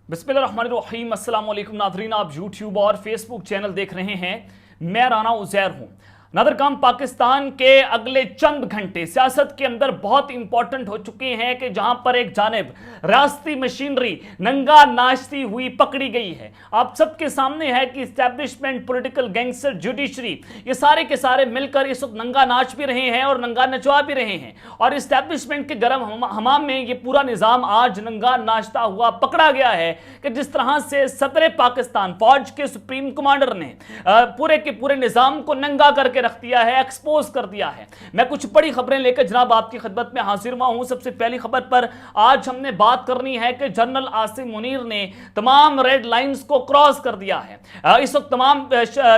बिस्मिल्लाहिर्रहमानिर्रहीम। अस्सलाम वालेकुम नाज़रीन, आप यूट्यूब और फेसबुक चैनल देख रहे हैं। मैं राना उज़ैर हूं। नादरकाम, पाकिस्तान के अगले चंद घंटे सियासत के अंदर बहुत इंपॉर्टेंट हो चुके हैं कि जहां पर एक जानिब रियासती मशीनरी नंगा नाचती हुई पकड़ी गई है। आप सबके सामने है कि इस्टेब्लिशमेंट, पॉलिटिकल गैंगस्टर, जुडिशरी, ये सारे के सारे मिलकर इस वक्त नंगा नाच भी रहे हैं और नंगा नचवा भी रहे हैं। और इस्टेब्लिशमेंट के गर्म हमाम में ये पूरा निजाम आज नंगा नाचता हुआ पकड़ा गया है कि जिस तरह से सदर पाकिस्तान फौज के सुप्रीम कमांडर ने पूरे के पूरे निजाम को नंगा करके रख दिया है, एक्सपोज कर दिया है। मैं कुछ बड़ी खबरें लेकर जनाब आपकी खिदमत में हाजिर हुआ हूं। सबसे पहली खबर पर आज हमने बात करनी है कि जनरल आसिम मुनीर ने तमाम रेड लाइंस को क्रॉस कर दिया है। इस वक्त तमाम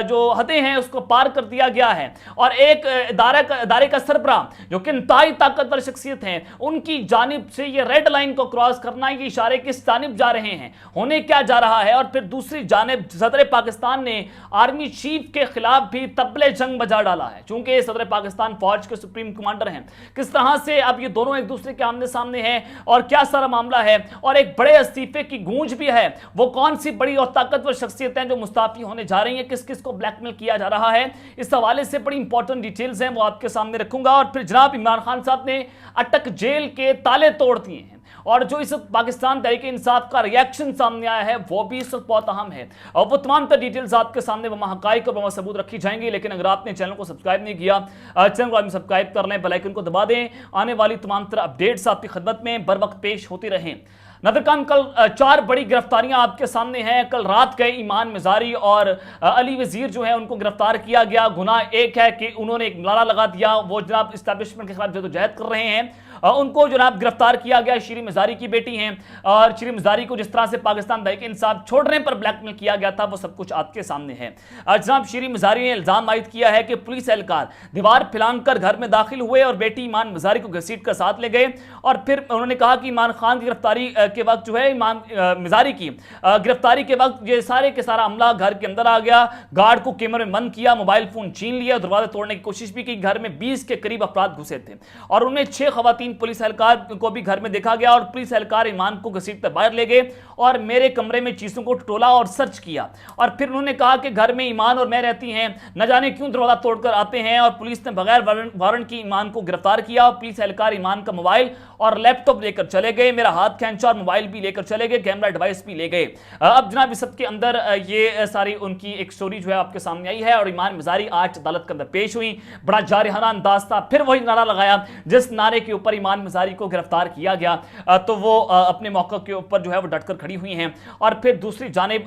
जो हदें हैं उसको पार कर दिया गया है और एक इदारे का सरबराह जो कि इंतहाई ताकतवर शख्सियत हैं, उनकी जानिब से ये रेड लाइन को क्रॉस करना, ये इशारे किस जानिब जा रहे हैं, होने क्या जा रहा है। और फिर दूसरी जानिब सदर पाकिस्तान ने आर्मी चीफ के खिलाफ भी तबले जंग बजा डाला है। चूंकि सदर पाकिस्तान फौज के सुप्रीम कमांडर हैं, किस तरह से अब ये दोनों एक दूसरे के आमने सामने हैं और क्या सारा मामला है। और एक बड़े इस्तीफे की गूंज भी है। वो कौन सी बड़ी और ताकतवर शख्सियतें जो मुस्ताफी होने जा रही हैं, किस किस को ब्लैकमेल किया जा रहा है, इस हवाले से बड़ी इंपॉर्टेंट डिटेल्स हैं, वो आपके सामने रखूंगा। और फिर जनाब इमरान खान साहब ने अटक जेल के ताले तोड़ दिए हैं और जो इस पाकिस्तान तहरीक इंसाफ का रिएक्शन सामने आया है वो भी इस वक्त बहुत अहम है और वो तमाम तर डिटेल्स आपके सामने वो हकाइक और वो सबूत रखी जाएंगी। लेकिन अगर आपने चैनल को सब्सक्राइब नहीं किया, चैनल को आपने सब्सक्राइब कर लें, बेल आइकन को दबा दें। आने वाली तमाम तरह अपडेट्स आपकी खिदमत में बर वक्त पेश होती रहें। नादरकान, कल 4 बड़ी गिरफ्तारियां आपके सामने हैं। कल रात गए ईमान मिजारी और अली वजीर जो है उनको गिरफ्तार किया गया। गुनाह एक है कि उन्होंने एक नारा लगा दिया, वो जनाब इस्टेब्लिशमेंट के खिलाफ जदोजहद कर रहे हैं, उनको जनाब गिरफ्तार किया गया। शीरी मिजारी की बेटी हैं और शीरी मिजारी को जिस तरह से पाकिस्तान तहरीक इंसाफ छोड़ने पर ब्लैकमेल किया गया था वो सब कुछ आपके सामने है। जनाब शीरी मिजारी ने इल्जाम आयद किया है कि पुलिस एहलकार दीवार फैलाकर घर में दाखिल हुए और बेटी ईमान मिजारी को घसीट कर साथ ले गए। और फिर उन्होंने कहा कि इमरान खान की गिरफ्तारी के वक्त जो है ईमान मिजारी की गिरफ्तारी के वक्त ये सारे के सारा अमला घर के अंदर आ गया, गार्ड को कैमरे में बंद किया, मोबाइल फोन छीन लिया, दरवाजा तोड़ने की कोशिश भी की। घर में 20 के करीब अफराद घुसे थे और उन्हें 6 खवातीन पुलिस एहलकार को भी घर में देखा गया और पुलिस एहलकार ईमान को घसीटकर बाहर ले गए और मेरे कमरे में चीजों को टटोला और सर्च किया। और फिर उन्होंने कहा कि घर में ईमान और मैं रहती हैं, न जाने क्यों दरवाजा तोड़कर आते हैं। और पुलिस ने बगैर वारंट की ईमान को गिरफ्तार किया और पुलिस एहलकार ईमान का मोबाइल और लैपटॉप लेकर चले गए, मेरा हाथ खींचा और मोबाइल भी लेकर चले गए, कैमरा डिवाइस भी ले गए। अब जनाब इस सब के अंदर ये सारी उनकी एक स्टोरी जो है आपके सामने आई है और ईमान मिजारी आज अदालत के अंदर पेश हुई। बड़ा जारहाना अंदाज था, फिर वही नारा लगाया जिस नारे के ऊपर ईमान मिजारी को गिरफ्तार किया गया। तो वो अपने मौके के ऊपर जो है वो डटकर खड़ी हुई हैं। और फिर दूसरी जानिब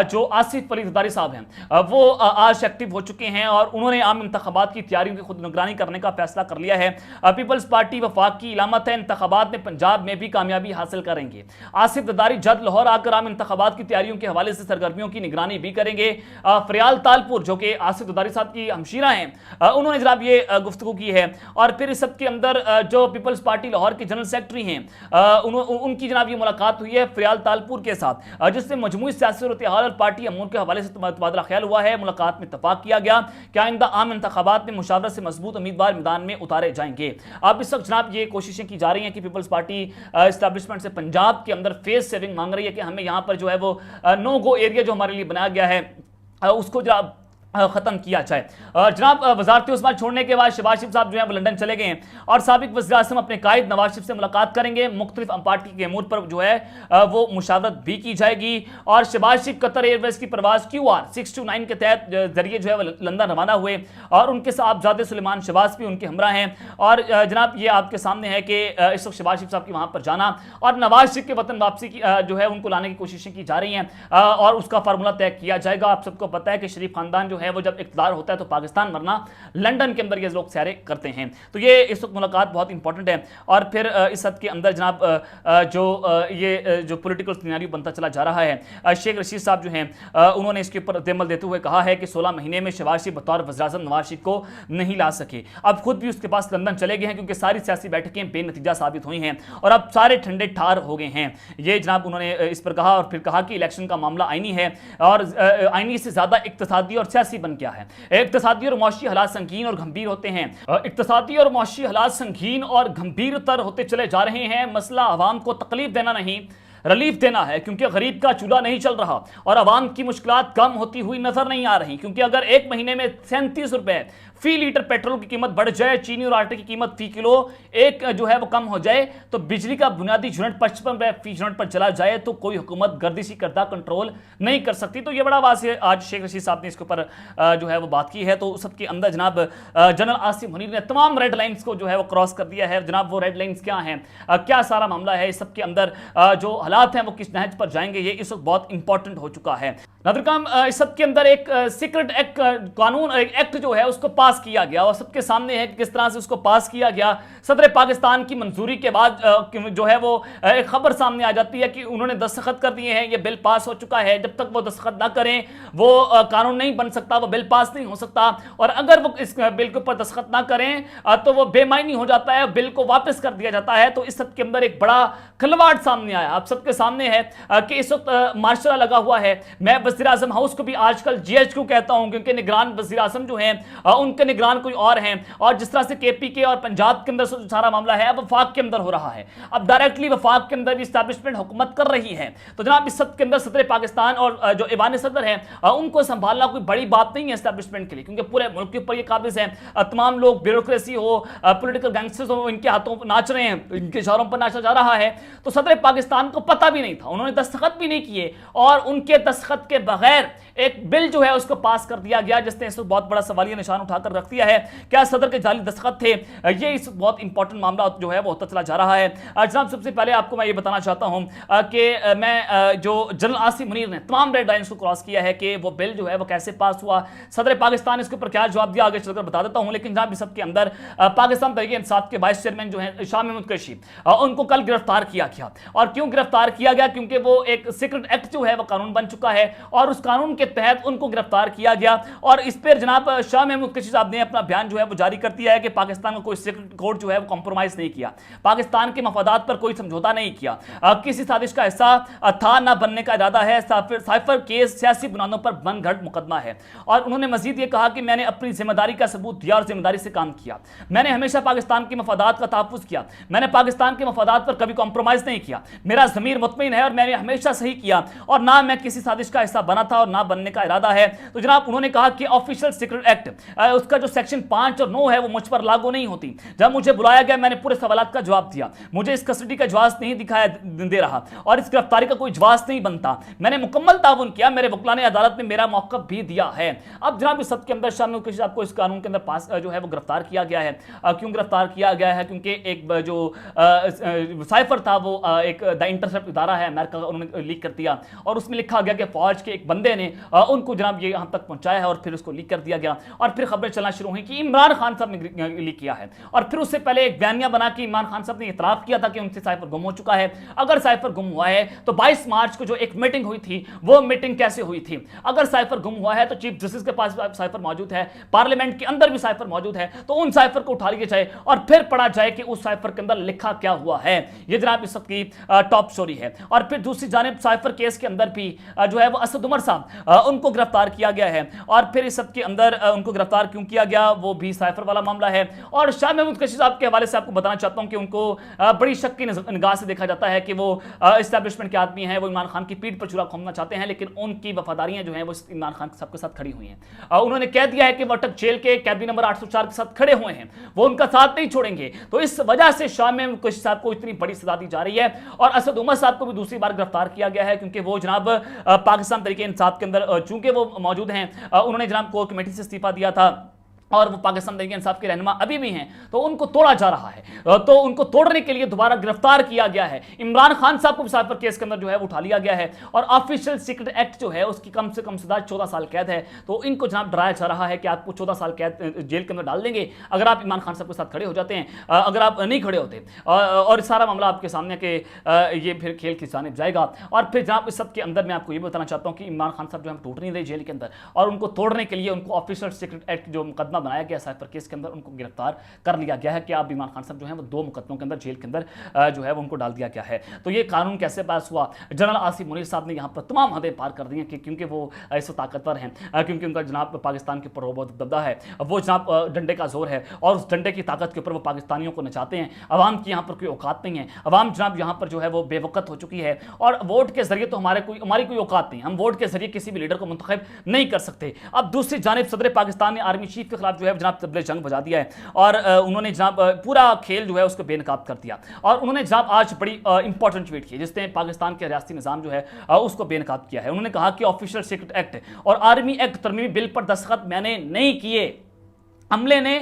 जो आसिफ अली जरदारी साहब हैं वो आज एक्टिव हो चुके हैं और उन्होंने आम इंतखाबात की तैयारियों की खुद निगरानी करने का फैसला कर लिया है। पीपल्स पार्टी वफाक की इलामत है, इंतखाबात में पंजाब में भी कामयाबी हासिल करेंगे। आसिफ जरदारी जल्द लाहौर आकर आम इंतखाबात की तैयारियों के हवाले से सरगर्मियों की निगरानी भी करेंगे। फरियाल तालपुर जो कि आसिफ जरदारी साहब की हमशीरा हैं, उन्होंने जनाब ये गुफ्तगू की है। और फिर इस सब के अंदर जो पीपल्स पार्टी लाहौर के जनरल सेक्रेटरी हैं उनकी जनाब ये मुलाकात हुई है फरियाल तालपुर के साथ, जिससे मजमूई सियासी सूरत-ए-हाल और पार्टी अमूर के हवाले से तबादला ख्याल हुआ है। मुलाकात में इत्तफाक किया गया कि आइंदा आम इंतखाबात में मुशावरत से मजबूत उम्मीदवार मैदान में उतारे जाएंगे। अब इस वक्त जनाब ये कोशिशें की जा रही हैं कि पीपल्स पार्टी एस्टैब्लिशमेंट से पंजाब के अंदर फेस सेविंग मांग रही है कि हमें यहाँ पर जो है वो नो गो एरिया जो हमारे लिए बनाया गया है उसको जनाब खत्म किया जाए। जनाब वजारत उस्मान छोड़ने के बाद शहबाज शरीफ साहब जो है वो लंदन चले गए हैं और साबिक वज़ीर आज़म अपने कायद नवाज शरीफ से मुलाकात करेंगे। मुख्तलिफ पार्टी के अमूर पर जो है वो मुशावरत भी की जाएगी और शहबाज शरीफ कतर एयरवेज की परवाज QR 629 के तहत जरिए जो है वो लंदन रवाना हुए और उनके साहबजादे सुलेमान शहबाज भी उनके हमरा हैं। और जनाब ये आपके सामने है कि इस वक्त शहबाज शरीफ साहब की वहाँ पर जाना और नवाज शरीफ के वतन वापसी की जो है उनको लाने की कोशिशें की जा रही हैं और उसका फार्मूला तय किया जाएगा। आप सबको पता है कि शरीफ खानदान जो है वो जब इक़्तिदार होता है तो पाकिस्तान वरना लंदन के अंदर ये लोग सैरे करते हैं। तो ये इस वक्त मुलाकात बहुत इंपॉर्टेंट है। और फिर इस सब के अंदर जनाब जो पॉलिटिकल सिनेरियो बनता चला जा रहा है, शेख रशीद साहब जो हैं उन्होंने इसके ऊपर रद्द-ए-अमल देते हुए कहा है कि 16 महीने में शहबाज शरीफ बतौर वज़ीर-ए-आज़म नवाज शरीफ को नहीं ला सके। अब खुद भी उसके पास लंदन चले गए हैं क्योंकि सारी सियासी बैठकें बेनतीजा साबित हुई हैं और अब सारे ठंडे ठार हो गए हैं। ये जनाब उन्होंने इस पर कहा और फिर कहा कि इलेक्शन का मामला आईनी है और आईनी से ज़्यादा इक़्तिसादी और सियासी बन गया है। इक़्तिसादी और मुआशी हालात संगीन और गंभीर होते हैं। इक़्तिसादी और मुआशी हालात संगीन और गंभीर तर होते चले जा रहे हैं। मसला आवाम को तकलीफ देना नहीं, रिलीफ देना है, क्योंकि गरीब का चूल्हा नहीं चल रहा और आवाम की मुश्किलात कम होती हुई नजर नहीं आ रही। क्योंकि अगर एक महीने में 37 रुपए फी लीटर पेट्रोल की कीमत बढ़ जाए, चीनी और आटे की कीमत फी किलो एक जो है वो कम हो जाए, तो बिजली का बुनियादी यूनिट 55 रुपए फी यूनिट पर चला जाए, तो कोई हुकूमत गर्दिशी करदा कंट्रोल नहीं कर सकती। तो ये बड़ा वाज़ेह आज शेख रशीद साहब ने इसके ऊपर जो है वो बात की है। तो सबके अंदर जनाब जनरल आसिफ मुनीर ने तमाम रेड लाइंस को जो है वो क्रॉस कर दिया है। जनाब वो रेड लाइंस क्या हैं, क्या सारा मामला है, इस सबके अंदर जो हालात हैं वो किस नहज पर जाएंगे, ये इस वक्त बहुत इंपॉर्टेंट हो चुका है। नादरकाम इस सब के अंदर एक सीक्रेट एक्ट कानून एक्ट जो है उसको पास किया गया और सबके सामने है कि किस तरह से उसको पास किया गया। सदर पाकिस्तान की मंजूरी के बाद जो है वो एक खबर सामने आ जाती है कि उन्होंने दस्तखत कर दिए हैं, ये बिल पास हो चुका है। जब तक वो दस्तखत ना करें वो कानून नहीं बन सकता, वो बिल पास नहीं हो सकता। और अगर वो इस बिल के ऊपर दस्तखत ना करें तो वो बेमानी हो जाता है, बिल को वापस कर दिया जाता है। तो इस सब के अंदर एक बड़ा खिलवाड़ सामने आया। आप सबके सामने है कि इस वक्त मार्शल लगा हुआ है। मैं वज़ीर आज़म हाउस को भी आजकल GHQ कहता हूं, क्योंकि निगरान वज़ीर आज़म जो हैं उनके निगरान कोई और हैं। और जिस तरह से KPK और पंजाब के अंदर सारा मामला है अब वफाक के अंदर हो रहा है, अब डायरेक्टली वफाक के अंदर भी इस्टेब्लिशमेंट हुकूमत कर रही है। तो जनाब इस सब के अंदर सदर पाकिस्तान और जो ईवान सदर है उनको संभालना कोई बड़ी बात नहीं है इस्टेब्लिशमेंट के लिए, क्योंकि पूरे मुल्क के ऊपर ये काबिज है। तमाम लोग ब्यूरोक्रेसी हो, पोलिटिकल गैंगस्टर्स हो, इनके हाथों पर नाच रहे हैं, इनके इशारों पर नाचा जा रहा है। तो सदर पाकिस्तान को पता भी नहीं था, उन्होंने दस्तखत भी नहीं किए और उनके दस्तखत के बगैर एक बिल जो है उसको पास कर दिया गया, जिसने इस बहुत बड़ा सवालिया निशान उठाकर रख दिया है। क्या सदर के जाली दस्तखत थे? ये इस बहुत इंपॉर्टेंट मामला जो है वो होता चला जा रहा है। जनाब सबसे पहले आपको मैं ये बताना चाहता हूं कि मैं जो जनरल आसिफ मुनीर ने तमाम रेड लाइन्स को क्रॉस किया है कि वो बिल जो है वो कैसे पास हुआ, सदर पाकिस्तान इसके ऊपर क्या जवाब दिया, आगे चलकर बता देता हूं। लेकिन जनाब इस सबके अंदर पाकिस्तान तहरीक इंसाफ के वाइस चेयरमैन जो है शाह महमूद कुरैशी, उनको कल गिरफ्तार किया गया। और क्यों गिरफ्तार किया गया? क्योंकि वो एक सीक्रेट एक्ट जो है वो कानून बन चुका है और उस कानून के तहत उनको गिरफ्तार किया गया। और इस पर जनाब शाह महमूद कुरैशी साहब ने अपना बयान जो है वो जारी कर दिया है कि पाकिस्तान का कोई सीक्रेट कोड जो है वो कॉम्प्रोमाइज नहीं किया, पाकिस्तान के मफादात पर कोई समझौता नहीं किया, किसी साजिश का हिस्सा था ना बनने का इरादा है। साइफर केस सियासी बुनियादों पर बनगढ़ मुकदमा है। और उन्होंने मजीद ये कहा कि मैंने अपनी जिम्मेदारी का सबूत दिया और जिम्मेदारी से काम किया। मैंने हमेशा पाकिस्तान के मफादात का तहफ्फुज़ किया, मैंने पाकिस्तान के मफादात पर कभी कॉम्प्रोमाइज नहीं किया, मेरा ज़मीर मुतमईन है और मैंने हमेशा सही किया और ना मैं किसी साजिश का हिस्सा बना था और ना बनने का इरादा है। तो जनाब उन्होंने कहा कि ऑफिशियल सीक्रेट एक्ट उसका जो सेक्शन 5 और 9 है वो मुझ पर लागू नहीं होती। जब मुझे बुलाया गया मैंने पूरे सवालात का जवाब दिया, मुझे इस कस्टडी का जवाब नहीं दिखाया दे रहा और इस गिरफ्तारी का कोई जवाब नहीं बनता। मैंने मुकम्मल ताउन किया, मेरे वकील ने अदालत में मेरा मौक़िफ़ भी दिया है। अब जनाब इस सब के अंदर शाह महमूद कुरैशी साहब को इस कानून के अंदर पास जो है वो गिरफ्तार किया गया है। क्यों गिरफ्तार किया गया है? क्योंकि एक जो साइफर था वो एक द इंटरसेप्ट इदारा है अमेरिका का, उन्होंने लीक कर दिया और उसमें लिखा गया कि फौज के एक बंदे ने उनको जनाब ये यहाँ तक पहुँचाया है और फिर उसको लीक कर दिया गया। और फिर खबरें चलना शुरू हुई कि इमरान खान साहब ने लीक किया है। और फिर उससे पहले एक बयानिया बना कि इमरान खान साहब ने इतराफ़ किया था कि उनसे साइफर गुम हो चुका है। अगर साइफर गुम हुआ है तो 22 मार्च को जो एक मीटिंग हुई थी वो मीटिंग कैसे हुई थी? अगर साइफर गुम हुआ है तो चीफ जस्टिस के पास साइफर मौजूद है, पार्लियामेंट के अंदर भी साइफर मौजूद है, तो उन साइफर को उठा लिया जाए और फिर पढ़ा जाए कि उस साइफर के अंदर लिखा क्या हुआ है। ये जनाब इस वक्त की टॉप स्टोरी है। और फिर दूसरी जानिब साइफर केस के अंदर भी जो है वो असद उमर साहब उनको गिरफ्तार किया गया है। और फिर इस सब के अंदर उनको गिरफ्तार क्यों किया गया वो भी साइफर वाला मामला है। और शाह महमूद कुरैशी साहब के हवाले से आपको बताना चाहता हूं कि उनको बड़ी शक की निगाह से देखा जाता है कि वो एस्टैब्लिशमेंट के आदमी हैं, वो इमरान खान की पीठ पर छुरा घूमना चाहते हैं, लेकिन उनकी वफादारियां जो हैं वो इमरान खान साहब के साथ खड़ी हुई हैं। उन्होंने कह दिया है कि वो अटक जेल के कैदी नंबर 804 के साथ खड़े हुए हैं, वो उनका साथ नहीं छोड़ेंगे। तो इस वजह से शाह महमूद कुरैशी साहब को इतनी बड़ी सजा दी जा रही है। और असद उमर साहब को भी दूसरी बार गिरफ्तार किया गया है क्योंकि वो जनाब पाकिस्तान तहरीक इंसाफ के अंदर चूंकि वो मौजूद हैं, उन्होंने जनाब कोर कमेटी से इस्तीफा दिया था और वो पाकिस्तान तहरीक इंसाफ के रहनुमा अभी भी हैं, तो उनको तोड़ा जा रहा है। तो उनको तोड़ने के लिए दोबारा गिरफ्तार किया गया है। इमरान खान साहब को साइफर केस के अंदर जो है वो उठा लिया गया है और ऑफिशियल सीक्रेट एक्ट जो है उसकी कम से कम सजा 14 साल कैद है। तो इनको जनाब डराया जा रहा है कि आपको 14 साल कैद जेल के अंदर डाल देंगे अगर आप इमरान खान साहब के साथ खड़े हो जाते हैं, अगर आप नहीं खड़े होते। और सारा मामला आपके सामने कि ये फिर खेल की जानिब जाएगा। और फिर जनाब इस सब के अंदर मैं आपको ये बताना चाहता हूँ कि इमरान खान साहब जो है टूट नहीं रहे जेल के अंदर और उनको तोड़ने के लिए उनको ऑफिशियल सीक्रेट एक्ट जो मुकदमा बनाया गया साइफर केस के अंदर, उनको गिरफ्तार कर लिया गया है कि आप इमरान खान साहब जो है वो 2 मुकदमों के अंदर जेल के अंदर जो है वो उनको डाल दिया गया है। तो ये कानून कैसे पास हुआ? जनरल आसिफ मुनीर साहब ने यहाँ पर तमाम हदें पार कर दी हैं कि क्योंकि वो ऐसे ताकतवर हैं, क्योंकि उनका जनाब पाकिस्तान के ऊपर बहुत दबदबा है, वो जनाब डंडे का जोर है और उस डंडे की ताकत के ऊपर वो पाकिस्तानियों को नचाते हैं। अवाम की यहाँ पर कोई औकात नहीं है, अवाम जनाब यहाँ पर जो है वो बेवकत हो चुकी है और वोट के जरिए तो हमारी कोई औकात नहीं, हम वोट के जरिए किसी भी लीडर को मुंतखब नहीं कर सकते। अब दूसरी जानिब सदर पाकिस्तान ने आर्मी चीफ के खिलाफ जो है जनाब तबले जंग बजा दिया है और उन्होंने जनाब पूरा खेल जो है उसको बेनकाब कर दिया और उन्होंने जनाब आज बड़ी इंपॉर्टेंट ट्वीट की जिसने पाकिस्तान के रियासती निज़ाम जो है उसको बेनकाब किया है। उन्होंने कहा कि ऑफिशियल सीक्रेट एक्ट और आर्मी एक्ट तरमीमी बिल पर दस्तखत मैंने नहीं किए, अमले ने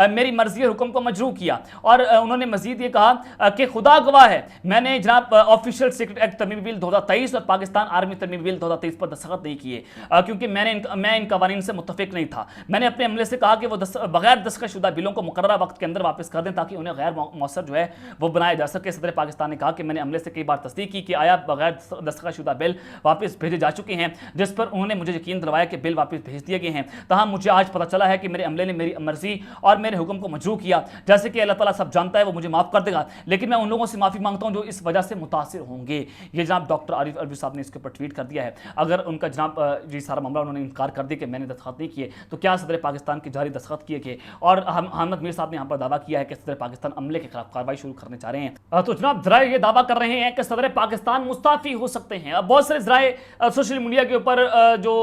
मेरी मर्जी और हुक्म को मजरू किया। और उन्होंने मजीद ये कहा कि खुदा गवाह है, मैंने जनाब ऑफिशियल सीक्रेट एक्ट तरमीमी बिल 2023 और पाकिस्तान आर्मी तरमीमी बिल 2023 पर दस्तखत नहीं किए क्योंकि मैं इन कवानीन से मुत्तफिक नहीं था। मैंने अपने अमले से कहा कि वो बगैर दस्तखतशुदा बिलों को मुकर्ररा वक्त के अंदर वापस कर दें ताकि उन्हें गैर मौसर जो है वो बनाया जा सके। सदर पाकिस्तान ने कहा कि मैंने अमले से कई बार तस्दीक की कि आया बगैर दस्तखतशुदा बिल वापस भेजे जा चुके हैं, जिस पर उन्होंने मुझे यकीन दिलवाया कि बिल वापस भेज दिए गए हैं। तहाँ मुझे आज पता चला है कि मेरे अमले ने मेरी मर्जी और मेरे हुक्म को मजरू किया, जैसे कि अल्लाह ताला सब जानता है, वो मुझे माफ कर देगा, लेकिन मैं उन लोगों से माफी मांगता हूं जो इस वजह से मुतासिर होंगे। ये जनाब डॉक्टर आरिफ अलवी साहब ने इसके ऊपर ट्वीट कर दिया है। अगर उनका जनाब जी सारा मामला उन्होंने इनकार कर दिया कि मैंने दस्तखत नहीं किए, तो क्या सदर पाकिस्तान की जारी दस्तखत किए गए? और अहमद मीर साहब ने यहाँ पर दावा किया है कि सदर पाकिस्तान अमले के खिलाफ कार्रवाई शुरू करने जा रहे हैं। तो जनाब जराए ये दावा कर रहे हैं कि सदर पाकिस्तान मुस्ताफी हो सकते हैं। अब बहुत सारे जराए सोशल मीडिया के ऊपर जो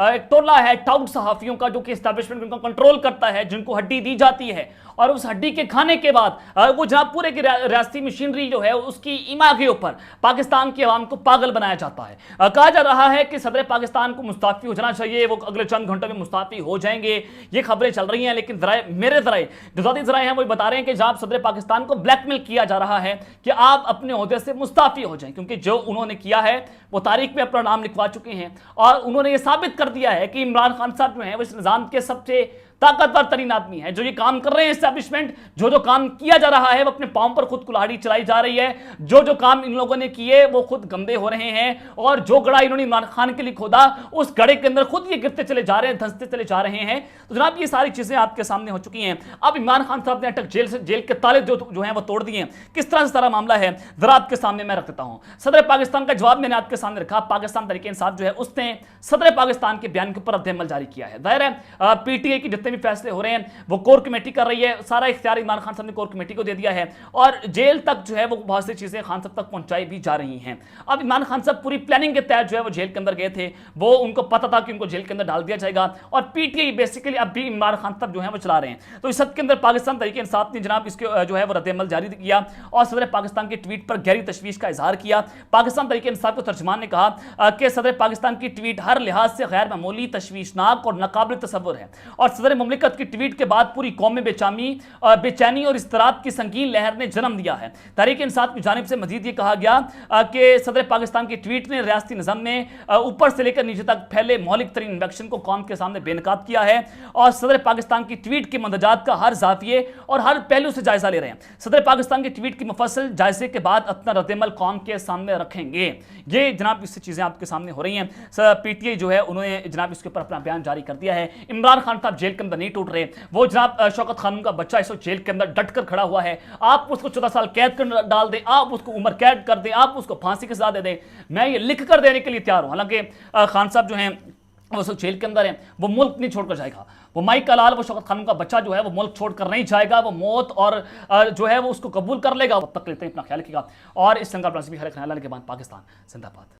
एक टोला है टाउट सहाफियों का जो कि एस्टैब्लिशमेंट उनको कंट्रोल करता है, जिनको हड्डी दी जाती है और उस हड्डी के खाने के बाद वो जनाब पूरे की रियासती मशीनरी जो है उसकी ईमा के ऊपर पाकिस्तान की आवाम को पागल बनाया जाता है। कहा जा रहा है कि सदर पाकिस्तान को मुस्ताफी हो जाना चाहिए, वो अगले चंद घंटों में मुस्ताफी हो जाएंगे, ये खबरें चल रही हैं। लेकिन मेरे जराए जो ज़ाती जराए हैं वो बता रहे हैं कि जनाब सदर पाकिस्तान को ब्लैकमेल किया जा रहा है कि आप अपने ओहदे से मुस्ताफी हो जाएं, क्योंकि जो उन्होंने किया है वो तारीख में अपना नाम लिखवा चुके हैं और उन्होंने ये साबित कर दिया है कि इमरान खान साहब जो है वो इस निज़ाम के सबसे ताकतवर तरीन आदमी है। जो ये काम कर रहे हैं एस्टैब्लिशमेंट, जो काम किया जा रहा है वो अपने पांव पर खुद कुल्हाड़ी चलाई जा रही है। जो काम इन लोगों ने किए वो खुद गंदे हो रहे हैं और जो गड़ा इन्होंने इमरान खान के लिए खोदा उस गड़े के अंदर खुद ये गिरते चले जा रहे हैं, धंसते चले जा रहे हैं। तो जनाब ये सारी चीजें आपके सामने हो चुकी हैं। अब इमरान खान साहब ने अटक जेल के ताले जो हैं वो तोड़ दिए। किस तरह से सारा मामला है जरा आपके सामने मैं रख देता हूं। सदर पाकिस्तान का जवाब मैंने आपके सामने रखा। पाकिस्तान तहरीक इंसाफ जो है उसने सदर पाकिस्तान के बयान के ऊपर रद्द-ए-अमल जारी किया है। जाहिर है पीटीआई की जितने भी फैसले हो रहे हैं वो कोर कमेटी कर रही है, सारा इख्तियार इमरान खान साहब ने कोर कमेटी को दे दिया है और जेल तक जो है वो बहुत सी चीजें खान साहब तक पहुंचाई भी जा रही हैं। अब इमरान खान साहब पूरी प्लानिंग के तहत जो है वो जेल के अंदर गए थे, वो उनको पता था कि उनको जेल के अंदर डाल दिया जाएगा और पीटीआई बेसिकली अब भी इमरान खान साहब जो है वो चला रहे हैं। तो इस सब के अंदर पाकिस्तान तहरीक इंसाफ ने जनाब इसके जो है वो रद्द-ए-अमल जारी किया और सदर पाकिस्तान के ट्वीट पर गहरी तशवीश का इजहार किया। पाकिस्तान तहरीक इंसाफ के तर्जुमान ने कहा कि सदर पाकिस्तान की ट्वीट हर लिहाज से गैर मामूली, तशवीशनाक और नाकाबिल तसव्वुर है और सदर मुमलिकत की ट्वीट के बाद पूरी कौम में बेचैनी और इस्तराब की संगीन लहर ने जन्म दिया है। तहरीक इंसाफ की जानिब से मजीद ये कहा गया कि सदर पाकिस्तान की ट्वीट ने रियासती निज़ाम में ऊपर से लेकर नीचे तक फैले मौलिक तरीन इन्फेक्शन को कौम के सामने बेनकाब किया है और सदर पाकिस्तान की ट्वीट के मंदजात का हर जाविये और हर पहलू से जायजा ले रहे हैं। सदर पाकिस्तान की ट्वीट की मुफस्सल जायजे के बाद अपना रद्द-ए-अमल कौम के सामने रखेंगे। ये जनाब इससे चीजें आपके सामने हो रही हैं। पीटीआई जो है उन्होंने जनाब इसके ऊपर अपना बयान जारी कर दिया है। इमरान खान साहब जेल के अंदर नहीं टूट रहे, वो जनाब शौकत खानम का बच्चा इस वक्त जेल के अंदर डट कर खड़ा हुआ है। आप उसको 14 साल कैद कर डाल दें, आप उसको उम्र कैद कर दें, आप उसको फांसी की सजा दे दें, मैं ये लिख कर देने के लिए तैयार हूं। हालांकि खान साहब जो हैं वो सब जेल के अंदर हैं, वो मुल्क नहीं छोड़कर जाएगा। वो माइक अलाल, वो शौकत खानम का बच्चा जो है वो मुल्क छोड़कर नहीं जाएगा, वो मौत और जो है वो उसको कबूल कर लेगा। तब तक लेते हैं, अपना ख्याल रखिएगा और इस संघर्ष में हर ख्याल के बाद पाकिस्तान जिंदाबाद।